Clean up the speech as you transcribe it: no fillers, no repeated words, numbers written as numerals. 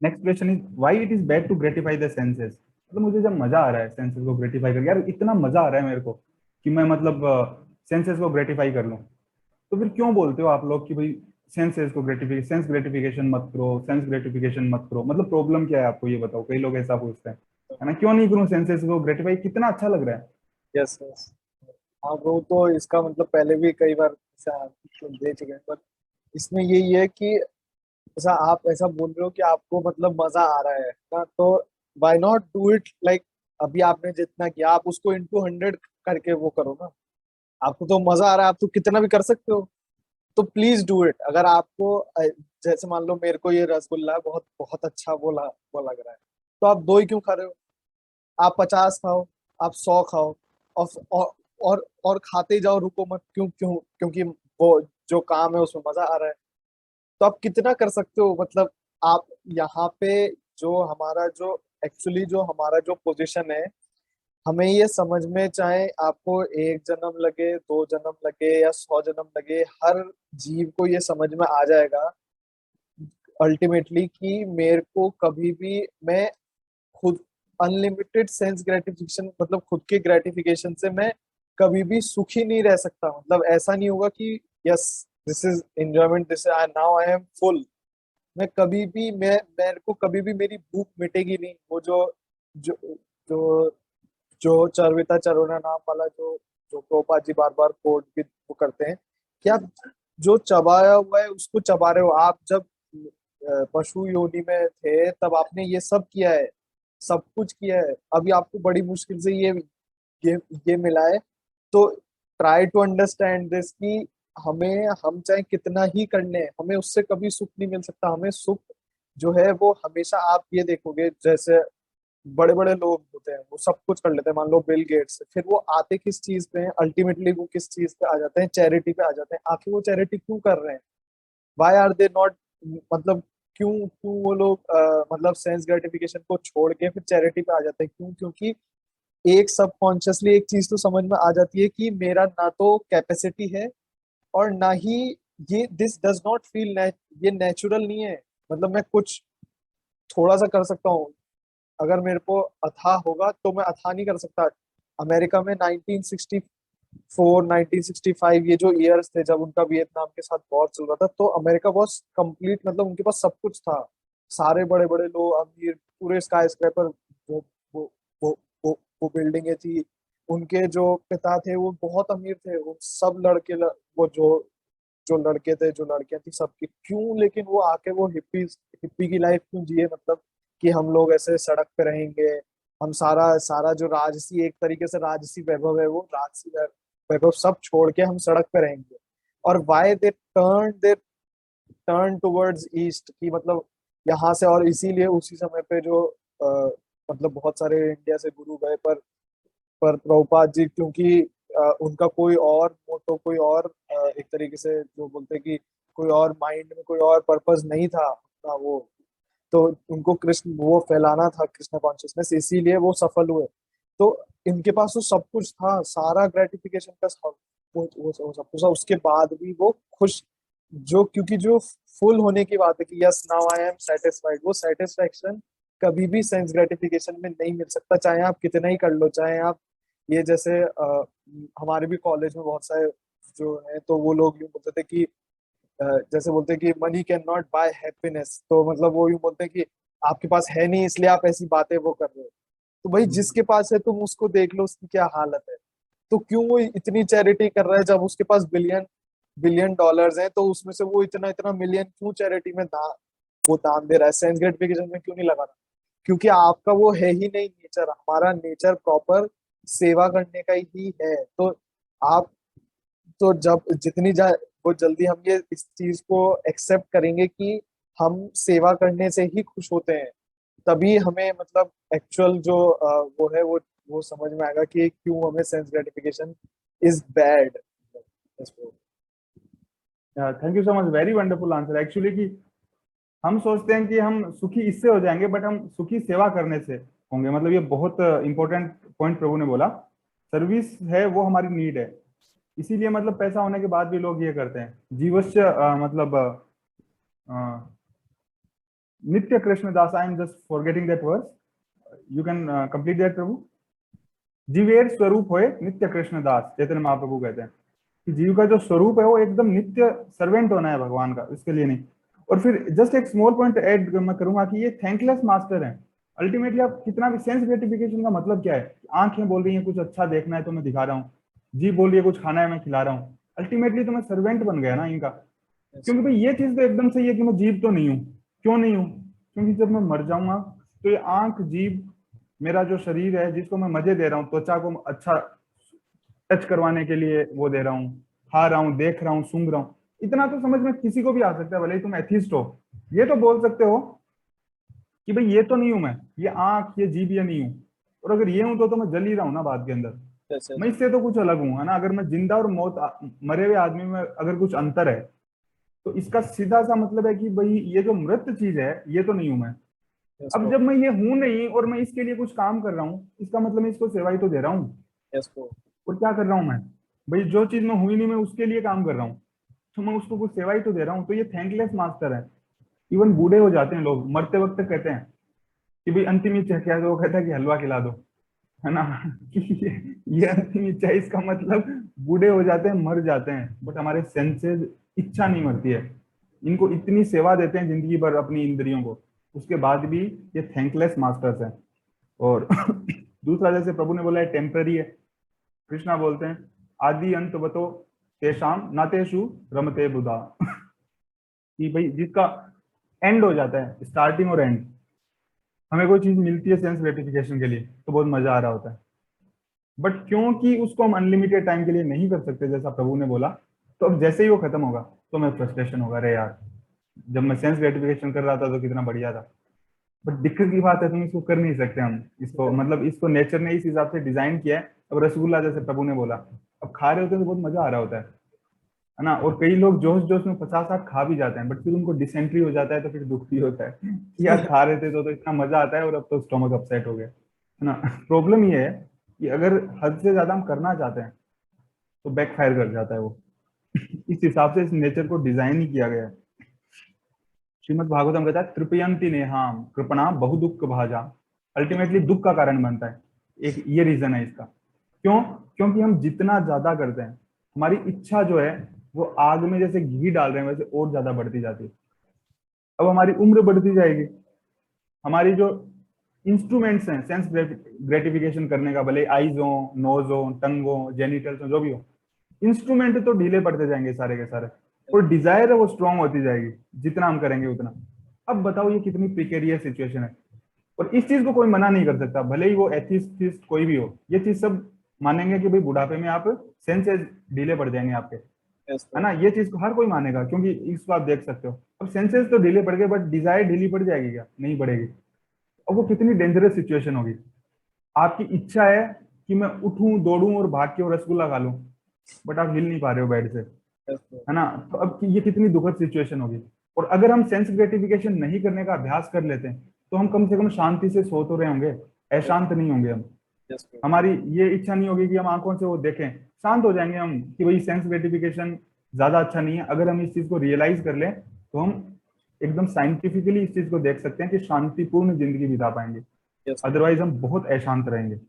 Next question is why it is bad to gratify the senses. मतलब मुझे जब मजा आ रहा है सेंसेस को ग्रेटिफाई करके, यार इतना मजा आ रहा है मेरे को कि मैं मतलब सेंसेस को ग्रेटिफाई कर लूं, तो फिर क्यों बोलते हो आप लोग कि भाई सेंसेस को ग्रेटिफिकेशन, सेंस ग्रेटिफिकेशन मत करो, सेंस ग्रेटिफिकेशन मत करो। मतलब प्रॉब्लम क्या है आपको ये बताओ, कई लोग ऐसा पूछते हैं, है ना, क्यों नहीं करूं सेंसेस को ग्रेटिफाई, कितना अच्छा लग रहा है। Yes yes. हाँ वो तो इसका मतलब पहले भी कई बार ऐसा दे चुके हैं, पर इसमें यही है कि ऐसा आप ऐसा बोल रहे हो कि आपको मतलब मजा आ रहा है ना, तो why not do it like अभी आपने जितना किया आप उसको इंटू 100 करके वो करो ना। आपको तो मजा आ रहा है, आप तो कितना भी कर सकते हो, तो प्लीज डू इट। अगर आपको जैसे मान लो मेरे को ये रसगुल्ला बहुत बहुत अच्छा वो लग रहा है, तो आप दो ही क्यों खा रहे हो? आप 50 खाओ, आप 100 खाओ, और और खाते ही जाओ, रुको मत। क्यों क्यों? क्योंकि वो जो काम है उसमें मजा आ रहा है। तो आप कितना कर सकते हो मतलब। आप यहाँ पे जो हमारा जो एक्चुअली जो हमारा जो पोजीशन है, हमें ये समझ में, चाहे आपको एक जन्म लगे, दो जन्म लगे या 100 जन्म लगे, हर जीव को ये समझ में आ जाएगा अल्टीमेटली कि मेरे को कभी भी मैं खुद अनलिमिटेड सेंस ग्रेटिफिकेशन मतलब खुद के ग्रेटिफिकेशन से मैं कभी भी सुखी नहीं रह सकता। मतलब ऐसा नहीं होगा कि yes this is enjoyment, this I now I am full. मैं कभी भी मेरे को कभी भी मेरी भूख मिटेगी नहीं। वो जो जो जो चरविता चरोना नाम वाला जो जो प्रोपा जी बार बार कोट भी वो करते हैं कि आप जो चबाया हुआ है उसको चबा रहे हो। आप जब पशु योनि में थे तब आपने ये सब किया है, सब कुछ किया है। अभी आपको बड़ी मुश्किल से ये ये मिला है। तो ट्राई टू अंडरस्टैंड दिस कि हमें हम चाहे कितना ही कर लें, हमें उससे कभी सुख नहीं मिल सकता। हमें सुख जो है वो हमेशा, आप ये देखोगे जैसे बड़े बड़े लोग होते हैं वो सब कुछ कर लेते हैं, मान लो बिल गेट्स, फिर वो आते किस चीज पे हैं अल्टीमेटली? वो किस चीज पे आ जाते हैं? चैरिटी पे आ जाते हैं। आखिर वो चैरिटी क्यों कर रहे हैं? वाई आर दे नॉट मतलब क्यों क्यों वो लोग मतलब सेंस ग्रेटिफिकेशन को छोड़ के फिर चैरिटी पे आ जाते हैं? क्यों? क्योंकि एक सबकॉन्शियसली एक चीज तो समझ में आ जाती है कि मेरा ना तो कैपेसिटी है और ना ही ये दिस डज नॉट फील, ये नेचुरल नहीं है। मतलब मैं कुछ थोड़ा सा कर सकता हूँ, अगर मेरे को अथाह होगा तो मैं अथाह नहीं कर सकता। अमेरिका में 1964 1965 ये जो ईयर्स थे जब उनका वियतनाम के साथ वॉर चल रहा था, तो अमेरिका बहुत कंप्लीट मतलब उनके पास सब कुछ था। सारे बड़े बड़े लोग अमीर, पूरे स्काई स्क्रैपर, वो वो वो वो बिल्डिंगें थी। उनके जो पिता थे वो बहुत अमीर थे। वो सब वो जो लड़के थे जो लड़कियां थी सबकी क्यों, लेकिन वो आके वो हिप्पी की लाइफ क्यों जिए? मतलब कि हम लोग ऐसे सड़क पे रहेंगे, हम सारा सारा जो राजसी एक तरीके से राजसी वैभव है वो राजसी वैभव सब छोड़ के हम सड़क पे रहेंगे। और why they turn towards east की मतलब यहाँ से। और इसीलिए उसी समय पे जो मतलब बहुत सारे इंडिया से गुरु गए, पर प्रभुपाद जी क्योंकि उनका कोई और मोटो, कोई और एक तरीके से जो बोलते हैं कि कोई और माइंड में कोई और पर्पस नहीं था अपना वो, तो उनको कृष्ण वो फैलाना था, कृष्ण कॉन्शियसनेस, इसीलिए वो सफल हुए। तो इनके पास तो सब कुछ था, सारा ग्रेटिफिकेशन का सब वो सब कुछ था, उसके बाद भी वो खुश। जो क्योंकि जो फुल होने की बात है कि yes now I am satisfied, वो सेटिस्फेक्शन कभी भी सेंस ग्रेटिफिकेशन में नहीं मिल सकता, चाहे आप कितना ही कर लो। चाहे आप ये जैसे हमारे भी कॉलेज में बहुत सारे जो है तो वो लोग यूँ बोलते थे कि अ, जैसे बोलते हैं कि money can not buy happiness, तो मतलब वो यूँ बोलते हैं कि आपके पास है नहीं इसलिए आप ऐसी बातें वो कर रहे हो। तो भाई जिसके पास है तुम उसको देख लो उसकी क्या हालत है। तो क्यों वो इतनी चैरिटी कर रहा है जब उसके पास बिलियन बिलियन डॉलर्स हैं, तो उसमें से वो इतना इतना मिलियन क्यों चैरिटी में वो दान दे रहा है? सेंस ग्रेटिफिकेशन में क्यों नहीं लगा रहा? क्योंकि आपका वो है ही नहीं नेचर। हमारा नेचर प्रॉपर सेवा करने का ही है। तो आप तो जब जितनी वो जल्दी हम ये इस चीज को एक्सेप्ट करेंगे कि हम सेवा करने से ही खुश होते हैं, तभी हमें मतलब एक्चुअल जो वो है वो समझ में आएगा कि क्यों हमें sense gratification is bad. Thank you so much, very wonderful answer actually. कि हम सोचते हैं कि हम सुखी इससे हो जाएंगे, बट हम सुखी सेवा करने से होंगे। मतलब ये बहुत इंपॉर्टेंट पॉइंट प्रभु ने बोला। सर्विस है वो हमारी नीड है, इसीलिए मतलब पैसा होने के बाद भी लोग ये करते हैं जीवस्य मतलब नित्य कृष्ण दास, I am just forgetting that verse, you can complete that प्रभु। जीवेर स्वरूप होए नित्य कृष्ण दास, चैतन्य महाप्रभु कहते हैं कि जीव का जो स्वरूप है वो एकदम नित्य सर्वेंट होना है भगवान का, इसके लिए नहीं। और फिर जस्ट एक स्मॉल पॉइंट ऐड मैं करूंगा कि ये थैंकलेस मास्टर है। अल्टीमेटली आप कितना भी, सेंस ग्रेटिफिकेशन का मतलब क्या है? आंखें बोल रही हैं कुछ अच्छा देखना है तो मैं दिखा रहा हूँ, जीभ बोल रही है कुछ खाना है मैं खिला रहा हूँ, अल्टीमेटली तो मैं सर्वेंट बन गया ना इनका। Yes, क्योंकि भाई ये चीज तो एकदम सही है कि मैं जीव तो नहीं हूँ। क्यों नहीं हूँ? क्योंकि जब मैं मर जाऊंगा तो ये आंख, जीभ, मेरा जो शरीर है जिसको मैं मजे दे रहा हूँ, त्वचा को अच्छा टच करवाने के लिए वो दे रहा हूँ, खा रहा हूँ, देख रहा हूँ, सूंघ रहा हूँ, इतना तो समझ में किसी को भी आ सकता है, भले ही तुम एथिस्ट हो। ये तो बोल सकते हो कि भाई ये तो नहीं हूं मैं, ये आंख, ये जीभ, ये नहीं हूँ। और अगर ये हूं तो मैं जल ही रहा हूँ ना बात के अंदर। yes, yes, मैं इससे तो कुछ अलग हूँ, है ना। अगर मैं जिंदा और मरे हुए आदमी में अगर कुछ अंतर है, तो इसका सीधा सा मतलब है कि भाई ये जो मृत चीज है ये तो नहीं हूं मैं। yes, अब bro. जब मैं ये हूं नहीं और मैं इसके लिए कुछ काम कर रहा हूँ, इसका मतलब मैं इसको सेवा ही तो दे रहा हूँ। Yes, bro. और क्या कर रहा हूँ मैं? भाई जो चीज मैं हुई नहीं मैं उसके लिए काम कर रहा हूँ, तो मैं उसको कुछ सेवा ही तो दे रहा हूँ। तो ये थैंकलेस मास्टर है। इवन बूढ़े हो जाते हैं लोग, मरते वक्त कहते हैं कि भाई अंतिम इच्छा क्या है, तो वो कहता है कि हलवा खिला दो, है ना। कि ये अंतिम इच्छा है, इसका मतलब बूढ़े हो जाते हैं, मर जाते हैं, बट हमारे सेंसेस इच्छा नहीं मरती है। इनको इतनी सेवा देते हैं जिंदगी भर अपनी इंद्रियों को, उसके बाद भी ये थैंकलेस मास्टर्स हैं। और दूसरा, जैसे प्रभु ने बोला है टेम्पररी है, कृष्णा बोलते हैं आदि अंत बतो तेषाम नातेषु रमते बुधा। कि भाई जिसका एंड हो जाता है, स्टार्टिंग और एंड, हमें कोई चीज मिलती है सेंस ग्रेटिफिकेशन के लिए तो बहुत मजा आ रहा होता है, बट क्योंकि उसको हम अनलिमिटेड टाइम के लिए नहीं कर सकते जैसा प्रभु ने बोला, तो अब जैसे ही वो खत्म होगा तो हमें फ्रस्ट्रेशन होगा, अरे यार जब मैं सेंस ग्रेटिफिकेशन कर रहा था तो कितना बढ़िया था। बट दिक्कत की बात है तुम इसको कर नहीं सकते, हम इसको Yes, मतलब इसको नेचर ने इस हिसाब से डिजाइन किया है। अब रसगुल्ला जैसे प्रभु ने बोला, अब खा रहे होते हैं तो बहुत मजा आ रहा होता है ना। और कई लोग जोश जोश में 50-60 खा भी जाते हैं, बट फिर उनको डिसेंट्री हो जाता है तो फिर दुख भी होता है कि यार खा रहे थे तो इतना मजा आता है और अब तो स्टोमक अपसेट हो गया, है ना। प्रॉब्लम ये है कि अगर हद से ज्यादा हम करना चाहते हैं तो बैकफायर कर जाता है वो। इस हिसाब से इस नेचर को डिजाइन ही किया गया है। श्रीमद् भागवतम कहता है तृपयंती नेहाम कृपणा बहु दुख भाजा, अल्टीमेटली दुख का कारण बनता है। एक ये रीजन है इसका। क्यों? क्योंकि हम जितना ज्यादा करते हैं, हमारी इच्छा जो है वो आग में जैसे घी डाल रहे हैं वैसे और ज्यादा बढ़ती जाती है। अब हमारी उम्र बढ़ती जाएगी, हमारी जो इंस्ट्रूमेंट्स हैं सेंस ग्रेटिफिकेशन करने का, भले आईज हो, नोज हो, टंग हो, जेनिटल्स हो, जो भी हो, इंस्ट्रूमेंट तो ढीले पड़ते जाएंगे सारे के सारे, और डिजायर है वो स्ट्रांग होती जाएगी जितना हम करेंगे उतना। अब बताओ ये कितनी प्रिकेरियस सिचुएशन है। और इस चीज को कोई मना नहीं कर सकता, भले ही वो एथिस्ट कोई भी हो, ये चीज सब मानेंगे कि भाई बुढ़ापे में आप सेंसेस ढीले पड़ जाएंगे आपके, yes, है bro. ना। ये चीज को हर कोई मानेगा क्योंकि इसको आप देख सकते हो। अब सेंसेस तो ढीले पड़ गए बट डिजायर ढीली पड़ जाएगी क्या? नहीं पड़ेगी। अब वो कितनी डेंजरस सिचुएशन होगी। आपकी इच्छा है कि मैं उठूं, दौड़ूं और भाग के और रसगुल्ला खा लूं, बट आप हिल नहीं पा रहे हो बेड से, Yes, bro. है ना। तो अब ये कितनी दुखद सिचुएशन होगी। और अगर हम सेंस ग्रेटिफिकेशन नहीं करने का अभ्यास कर लेते हैं तो हम कम से कम शांति से सो तो रहे होंगे, अशांत नहीं होंगे हम। Yes, bro. हमारी ये इच्छा नहीं होगी कि हम आंखों से वो देखें, शांत हो जाएंगे हम कि भाई सेंस ग्रेटिफिकेशन ज्यादा अच्छा नहीं है। अगर हम इस चीज को रियलाइज कर लें तो हम एकदम साइंटिफिकली इस चीज को देख सकते हैं कि शांतिपूर्ण जिंदगी बिता पाएंगे, Yes, bro. अदरवाइज हम बहुत अशांत रहेंगे।